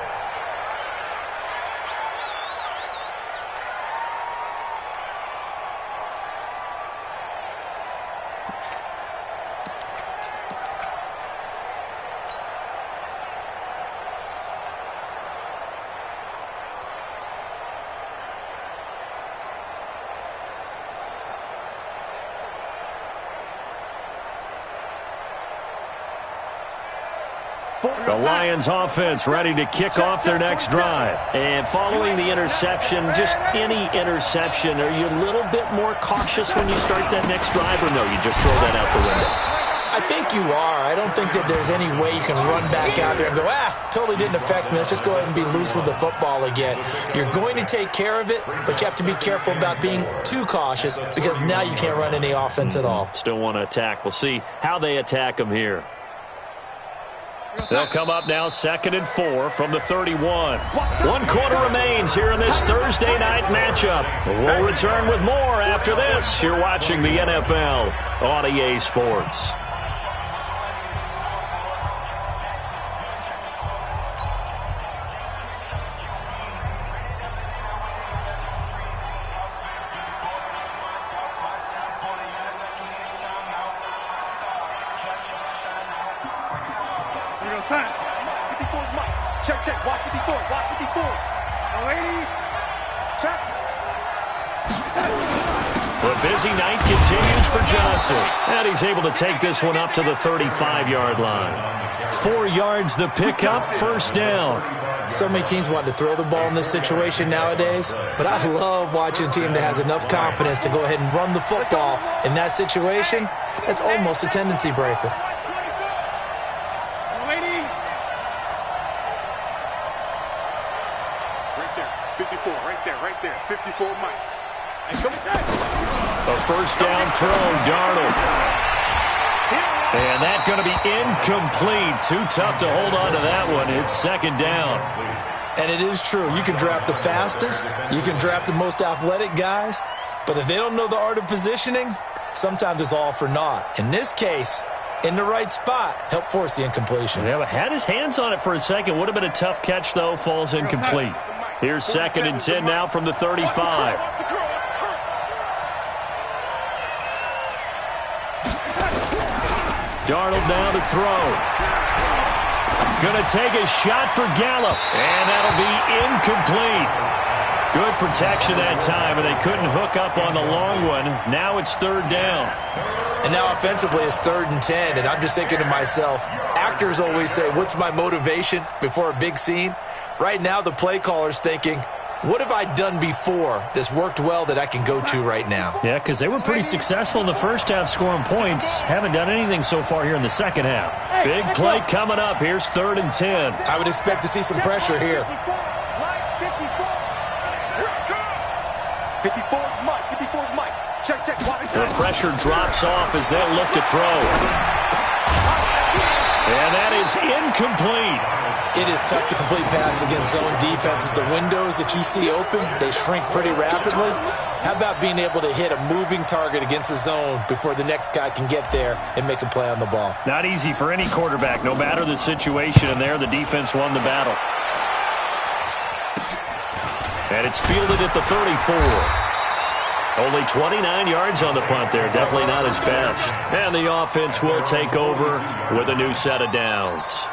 The Lions offense ready to kick off their next drive. And following the interception, just any interception, are you a little bit more cautious when you start that next drive, or no, you just throw that out the window? I think you are. I don't think that there's any way you can run back out there and go, totally didn't affect me. Let's just go ahead and be loose with the football again. You're going to take care of it, but you have to be careful about being too cautious because now you can't run any offense at all. Still want to attack. We'll see how they attack them here. They'll come up now 2nd and 4 from the 31. 1 quarter remains here in this Thursday night matchup. We'll return with more after this. You're watching the NFL on EA Sports. Check, watch 54, watch 54. Lady, check. The busy night continues for Johnson. And he's able to take this one up to the 35-yard line. 4 yards the pickup, first down. So many teams want to throw the ball in this situation nowadays, but I love watching a team that has enough confidence to go ahead and run the football in that situation. That's almost a tendency breaker. Right there, 54 Mike. A first down throw, Darnold. And that's going to be incomplete. Too tough to hold on to that one. It's 2nd down. And it is true. You can draft the fastest. You can draft the most athletic guys. But if they don't know the art of positioning, sometimes it's all for naught. In this case, in the right spot, help force the incompletion. Yeah, but had his hands on it for a second. Would have been a tough catch, though. Falls incomplete. Here's 2nd and 10 now from the 35. Darnold now to throw. Going to take a shot for Gallup. And that'll be incomplete. Good protection that time, and they couldn't hook up on the long one. Now it's 3rd down. And now offensively it's 3rd and 10, and I'm just thinking to myself, actors always say, what's my motivation before a big scene? Right now the play caller's thinking, what have I done before that's worked well that I can go to right now? Yeah, because they were pretty successful in the first half scoring points. Haven't done anything so far here in the second half. Big play coming up. Here's 3rd and 10. I would expect to see some pressure here. 54's Mike. 54's Mike. Check. The pressure drops off as they'll look to throw. And that is incomplete. It is tough to complete passes against zone defenses. The windows that you see open, they shrink pretty rapidly. How about being able to hit a moving target against a zone before the next guy can get there and make a play on the ball? Not easy for any quarterback, no matter the situation. And there, the defense won the battle. And it's fielded at the 34. Only 29 yards on the punt there. Definitely not his best. And the offense will take over with a new set of downs.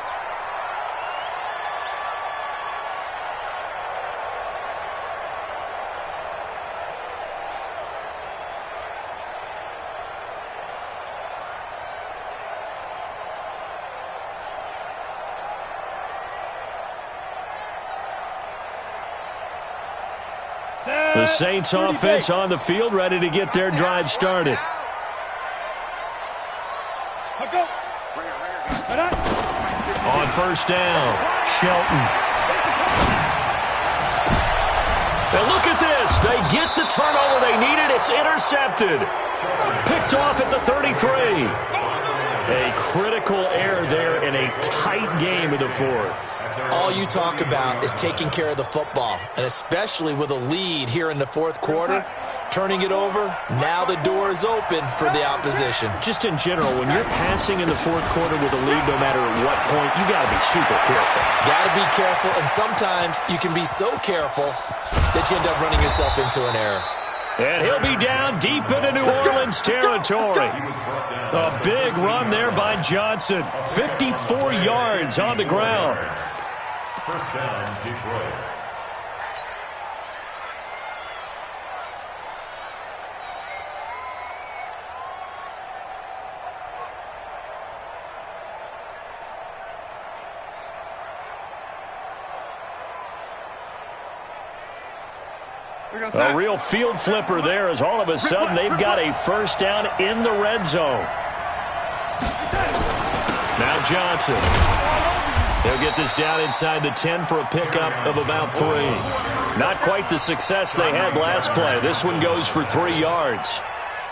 The Saints offense on the field, ready to get their drive started. On first down, Shelton. And look at this. They get the turnover. It's intercepted. Picked off at the 33. A critical error there in a tight game in the fourth. All you talk about is taking care of the football, and especially with a lead here in the fourth quarter, turning it over, now the door is open for the opposition. Just in general, when you're passing in the fourth quarter with a lead, no matter at what point, you got to be super careful. Got to be careful, and sometimes you can be so careful that you end up running yourself into an error. And he'll be down deep into New Orleans territory. A big run there by Johnson. 54 yards on the ground. First down, Detroit. A real field flipper there as all of a sudden they've got a first down in the red zone. Now Johnson. He'll get this down inside the 10 for a pickup of about 3. Not quite the success they had last play. This one goes for 3 yards.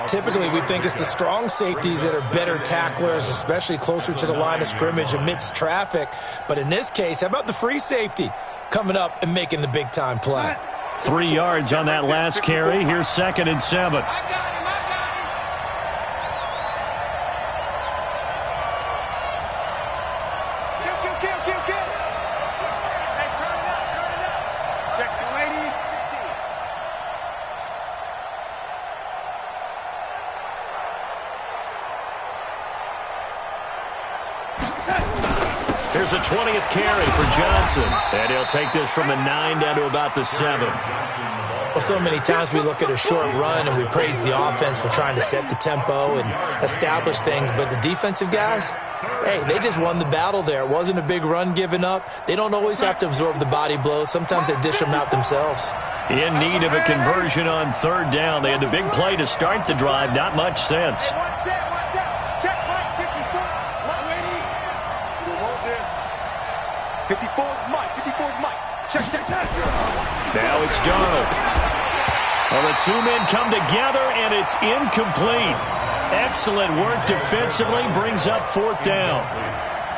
Typically, we think it's the strong safeties that are better tacklers, especially closer to the line of scrimmage amidst traffic. But in this case, how about the free safety coming up and making the big-time play? 3 yards on that last carry. Here's 2nd and 7. Here's a 20th carry for Johnson. And he'll take this from the 9 down to about the 7. Well, so many times we look at a short run and we praise the offense for trying to set the tempo and establish things. But the defensive guys, hey, they just won the battle there. It wasn't a big run given up. They don't always have to absorb the body blows. Sometimes they dish them out themselves. In need of a conversion on 3rd down. They had the big play to start the drive. Not much sense. Now it's Darnold. Well, the 2 men come together, and it's incomplete. Excellent work defensively, brings up 4th down.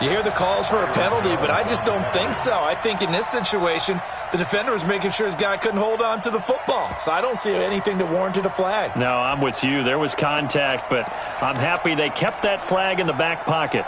You hear the calls for a penalty, but I just don't think so. I think in this situation, the defender was making sure his guy couldn't hold on to the football. So I don't see anything that warranted a flag. No, I'm with you. There was contact, but I'm happy they kept that flag in the back pocket.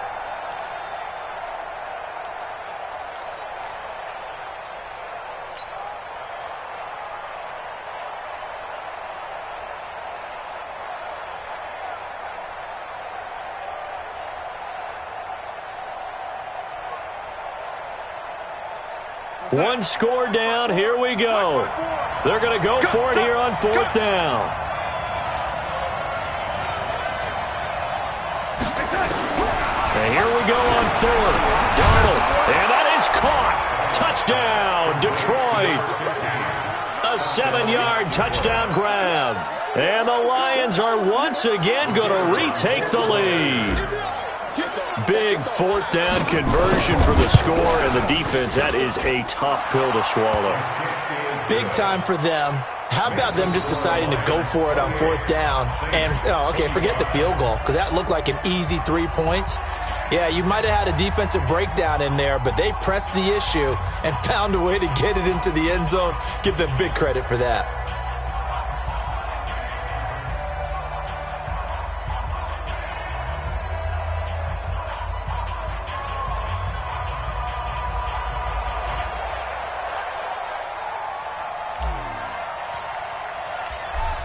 One score down. Here we go. They're going to go for it here on 4th down. And here we go on 4th. Darnold. And that is caught. Touchdown, Detroit. A 7-yard touchdown grab. And the Lions are once again going to retake the lead. Big 4th down conversion for the score, and the defense, that is a tough pill to swallow. Big time for them. How about them just deciding to go for it on 4th down? And, okay, forget the field goal, because that looked like an easy 3 points. Yeah, you might have had a defensive breakdown in there, but they pressed the issue and found a way to get it into the end zone. Give them big credit for that.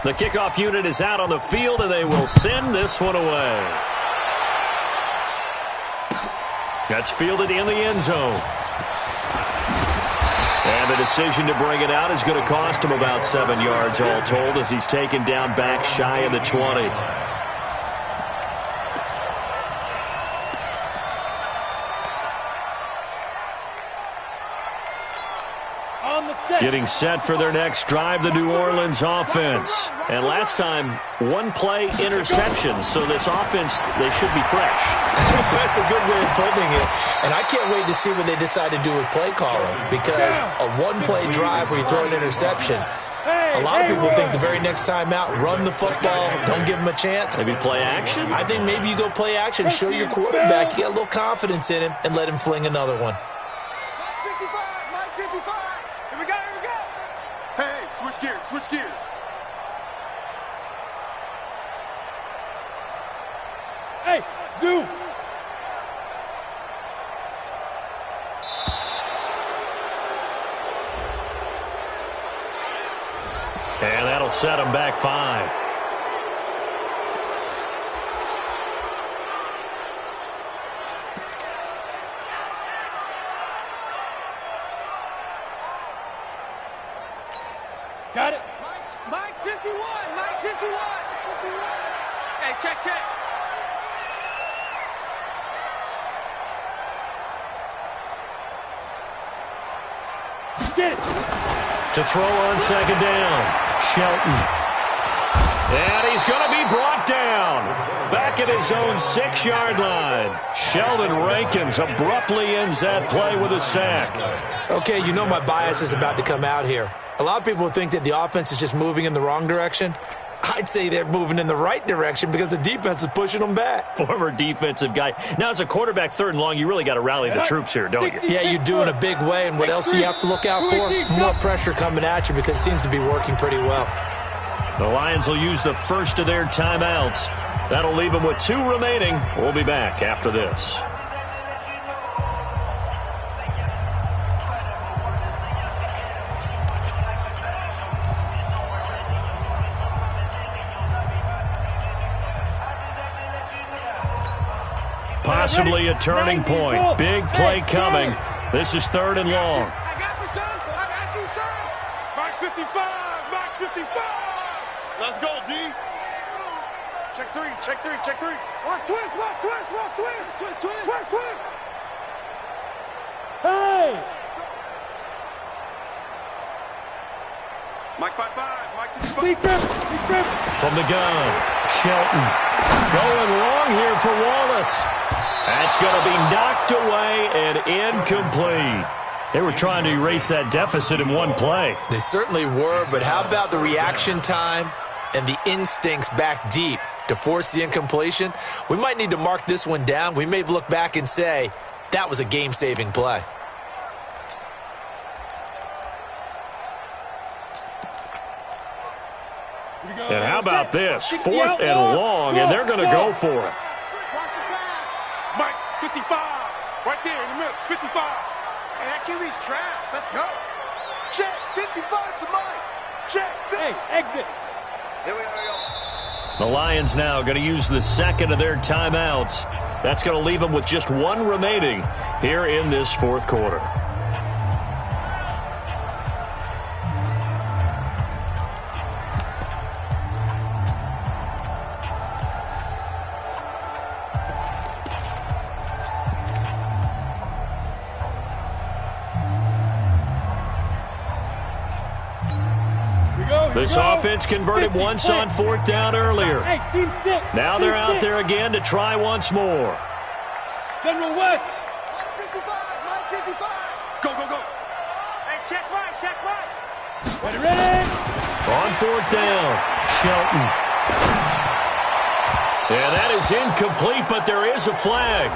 The kickoff unit is out on the field, and they will send this one away. That's fielded in the end zone. And the decision to bring it out is going to cost him about 7 yards all told as he's taken down back shy of the 20. Getting set for their next drive, the New Orleans offense. And last time, 1 play interception. So this offense, they should be fresh. That's a good way of putting it. And I can't wait to see what they decide to do with play calling. Because a 1-play drive where you throw an interception, A lot of people think the very next time out, run the football, don't give him a chance. Maybe play action? I think maybe you go play action, show your quarterback, you get a little confidence in him, and let him fling another one. Mike 55, Mike 55. Here we go, here we go. Hey, switch gears, switch gears. Hey, zoom. And that'll set him back 5. Got it. Mike 51, Mike 51. Hey, check. Get it. To throw on second down. Shelton. And he's going to be brought down. Back at his own 6-yard line. Sheldon Rankins abruptly ends that play with a sack. Okay, you know my bias is about to come out here. A lot of people think that the offense is just moving in the wrong direction. I'd say they're moving in the right direction because the defense is pushing them back. Former defensive guy. Now, as a quarterback, 3rd and long, you really got to rally the troops here, don't you? Yeah, you do in a big way, and what else do you have to look out for? More pressure coming at you because it seems to be working pretty well. The Lions will use the first of their timeouts. That'll leave them with 2 remaining. We'll be back after this. Possibly a turning point. Big play coming. This is 3rd and long. I got you, son. I got you, son. Mike 55, Mike 55. Let's go, D. Check 3, check 3, check 3. Watch twist, watch twist, watch twist. Twist. Hey. Mike 55, Mike 55. Be grip. From the gun, Shelton. Going long here for Wallace. That's going to be knocked away and incomplete. They were trying to erase that deficit in one play. They certainly were, but how about the reaction time and the instincts back deep to force the incompletion? We might need to mark this one down. We may look back and say, that was a game-saving play. And how about this? 4th and long, and they're going to go for it. Watch the pass. Mike 55. Right there in the middle. 55. Hey, that QB's trash. Let's go. Check. 55 to Mike. Check. Hey, exit. Here we go. The Lions now going to use the 2nd of their timeouts. That's going to leave them with just 1 remaining here in this 4th quarter. This offense converted once on 4th down earlier. Hey, team 6. Now they're out there again to try once more. General West. Mike 55, Mike 55. Go. Hey, check right. Ready. On 4th down, Shelton. And that is incomplete, but there is a flag.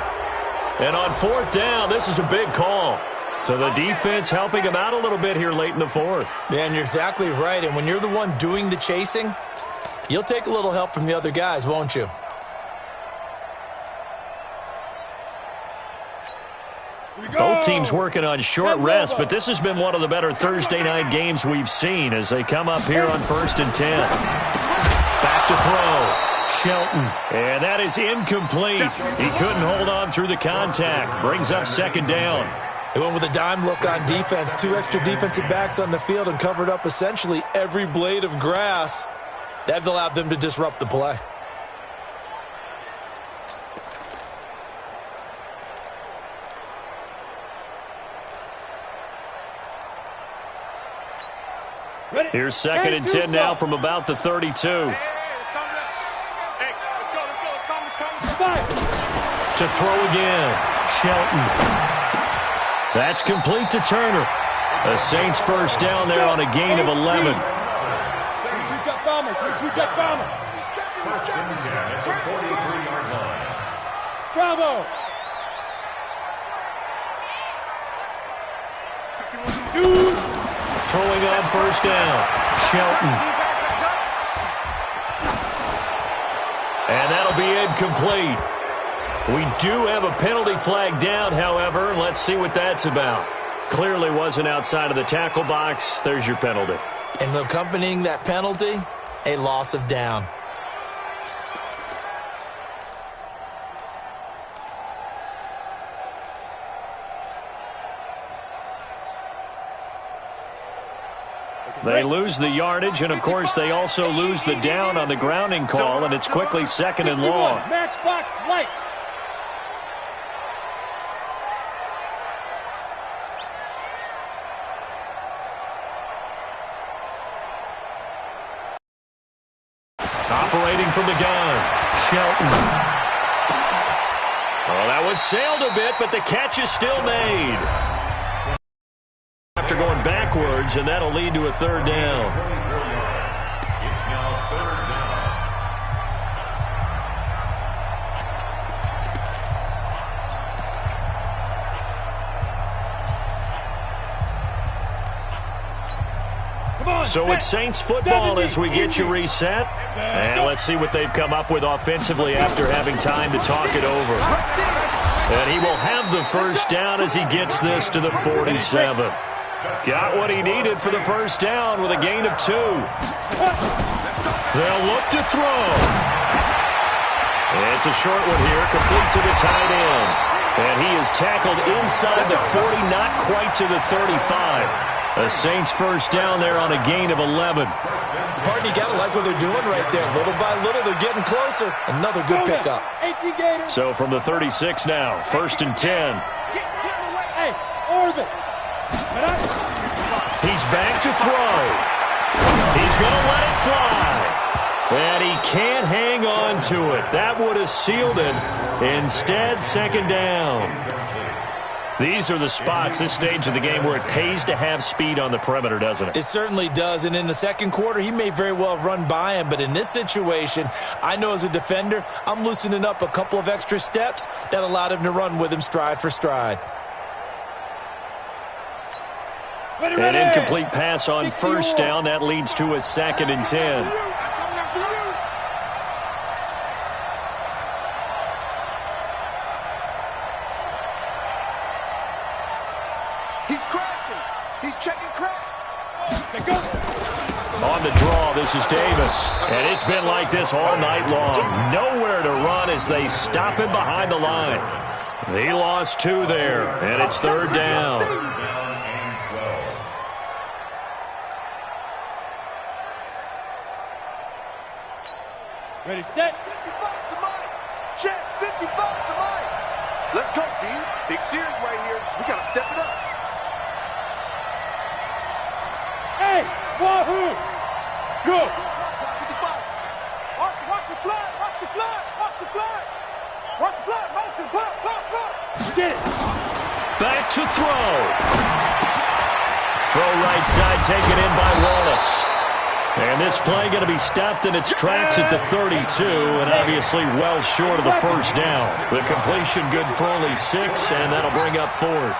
And on 4th down, this is a big call. So the defense helping him out a little bit here late in the 4th. Man, you're exactly right. And when you're the one doing the chasing, you'll take a little help from the other guys, won't you? Both teams working on short rest, but this has been one of the better Thursday night games we've seen as they come up here on 1st and 10. Back to throw. Shelton. And that is incomplete. He couldn't hold on through the contact. Brings up 2nd down. They went with a dime look on defense. 2 extra defensive backs on the field and covered up essentially every blade of grass. That allowed them to disrupt the play. Here's 2nd and 10 now from about the 32. Hey, let's go. To throw again, Shelton. That's complete to Turner. The Saints first down there on a gain of 11. Reject bomber. First and 10 at the 43-yard line. Bravo. Shoot. Throwing on first down. Shelton. And that'll be incomplete. We do have a penalty flag down, however. Let's see what that's about. Clearly wasn't outside of the tackle box. There's your penalty. And accompanying that penalty, a loss of down. They lose the yardage, and, of course, they also lose the down on the grounding call, and it's quickly second and long. Matchbox lights. Operating from the gun, Shelton. Oh, that one sailed a bit, but the catch is still made. After going backwards, and that'll lead to a third down. It's now third down. So it's Saints football as we get you reset. And let's see what they've come up with offensively after having time to talk it over. And he will have the first down as he gets this to the 47. Got what he needed for the first down with a gain of 2. They'll look to throw. It's a short one here, complete to the tight end. And he is tackled inside the 40, not quite to the 35. The Saints first down there on a gain of 11. Pardon, you got to like what they're doing right there. Little by little, they're getting closer. Another good pickup. So from the 36 now, first and 10. Hey, Orvin. He's back to throw. He's going to let it fly. And he can't hang on to it. That would have sealed it. Instead, second down. These are the spots, this stage of the game, where it pays to have speed on the perimeter, doesn't it? It certainly does, and in the second quarter, he may very well have run by him, but in this situation, I know as a defender, I'm loosening up a couple of extra steps that allowed him to run with him stride for stride. An incomplete pass on first down. That leads to a second and 10. He's crashing. He's checking crack. On the draw, this is Davis. And it's been like this all night long. Nowhere to run as they stop him behind the line. He lost 2 there, and it's third down. Ready, set. 55 to Mike. Check. 55 to Mike. Let's go, D. Big series right here. We got to step it up. Hey, wahoo! Go! 55. Watch the fly. Watch the fly. Watch the fly. Watch the fly. Motion. Pop, pop, pop. Get it. Back to throw. Throw right side taken in by Wallace. And this play going to be stopped in its tracks at the 32, and obviously well short of the first down. The completion good for only 6, and that'll bring up 4th.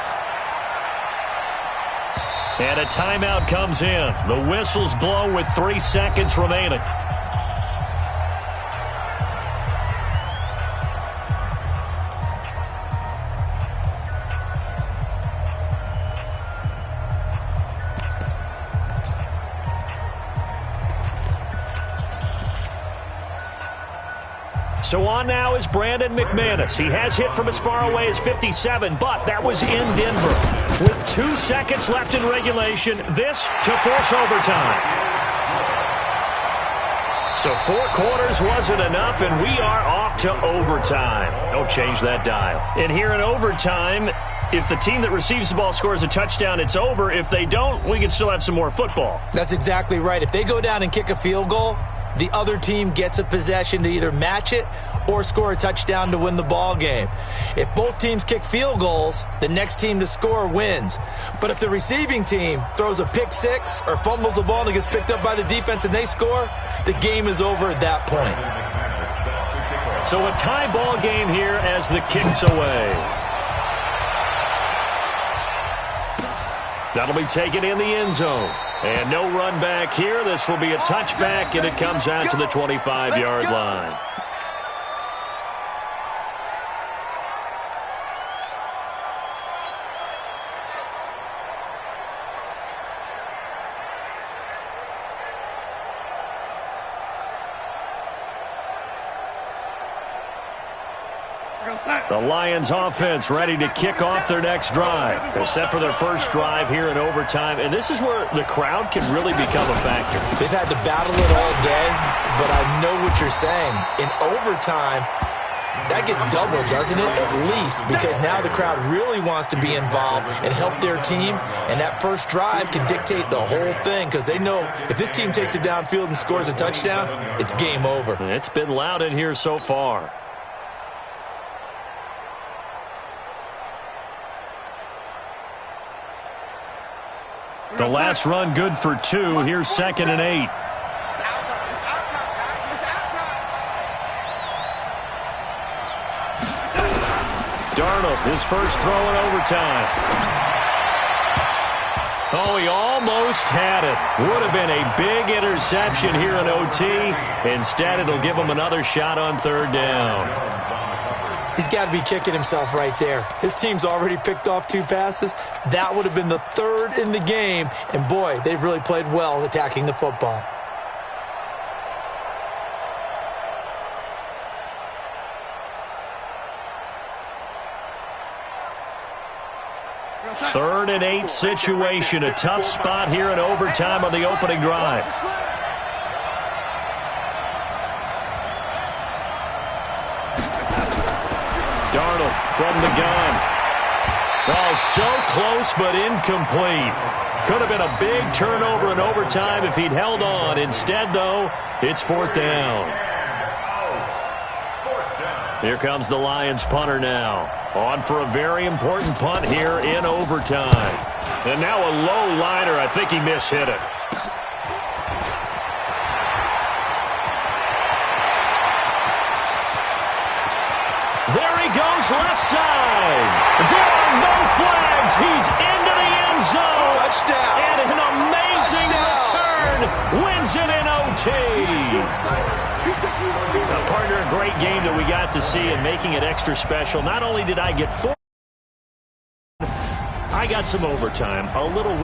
And a timeout comes in. The whistles blow with 3 seconds remaining. So on now is Brandon McManus. He has hit from as far away as 57, but that was in Denver. With 2 seconds left in regulation, this to force overtime. So 4 quarters wasn't enough, and we are off to overtime. Don't change that dial. And here in overtime, if the team that receives the ball scores a touchdown, it's over. If they don't, we can still have some more football. That's exactly right. If they go down and kick a field goal, the other team gets a possession to either match it or score a touchdown to win the ball game. If both teams kick field goals, the next team to score wins. But if the receiving team throws a pick six or fumbles the ball and it gets picked up by the defense and they score, the game is over at that point. So a tie ball game here as the kick's away. That'll be taken in the end zone. And no run back here. This will be a touchback, and it comes out to the 25-yard line. The Lions offense ready to kick off their next drive. They're set for their first drive here in overtime, and this is where the crowd can really become a factor. They've had to battle it all day, but I know what you're saying. In overtime, that gets doubled, doesn't it? At least, because now the crowd really wants to be involved and help their team, and that first drive can dictate the whole thing because they know if this team takes it downfield and scores a touchdown, it's game over. It's been loud in here so far. The last run good for 2. Here's 2nd and 8. Darnold, his first throw in overtime. Oh, he almost had it. Would have been a big interception here in OT. Instead, it'll give him another shot on 3rd down. He's got to be kicking himself right there. His team's already picked off 2 passes. That would have been the 3rd in the game. And, boy, they've really played well attacking the football. Third and 8 situation. A tough spot here in overtime on the opening drive. Darnold from the gun. Oh, so close but incomplete. Could have been a big turnover in overtime if he'd held on. Instead, though, it's 4th down. Here comes the Lions punter now. On for a very important punt here in overtime. And now a low liner. I think he mishit it. There he goes left side. There are no flags. He's into the end zone. Touchdown. And an amazing return. Wins it in OT. Partner, a great game that we got to see and making it extra special. Not only did I get 4, I got some overtime. A little